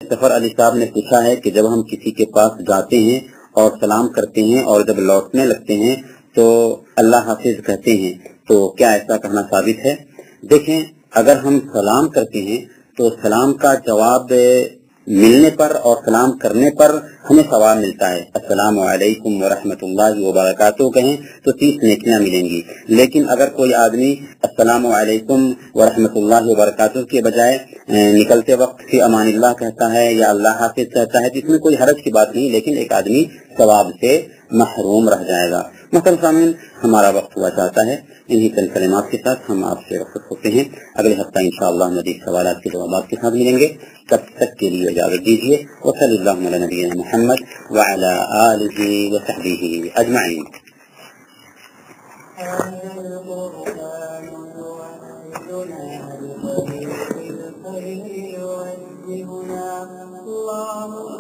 سفر علی صاحب نے پوچھا ہے کہ جب ہم کسی کے پاس جاتے ہیں اور سلام کرتے ہیں اور جب لوٹنے لگتے ہیں تو اللہ حافظ کہتے ہیں تو کیا ایسا کہنا ثابت ہے؟ دیکھیں، اگر ہم سلام کرتے ہیں تو سلام کا جواب ملنے پر اور سلام کرنے پر ہمیں ثواب ملتا ہے. السلام علیکم ورحمۃ اللہ وبرکاتہ کہیں تو 30 نیکیاں ملیں گی. لیکن اگر کوئی آدمی السلام علیکم ورحمۃ اللہ وبرکاتہ کے بجائے نکلتے وقت فی امان اللہ کہتا ہے یا اللہ حافظ کہتا ہے، جس میں کوئی حرج کی بات نہیں، لیکن ایک آدمی ثواب سے محروم رہ جائے گا. محترم سامعین، ہمارا وقت ہوا چاہتا ہے. انہی چند کلمات کے ساتھ ہم آپ سے رخصت ہوتے ہیں. اگلے ہفتہ انشاءاللہ مزید سوالات کے جوابات کے ساتھ ملیں گے. تب تک کے لیے اجازت دیجیے. وصلی اللہ علی نبینا محمد وعلی آلہ وصحبہ اجمعین. اللهم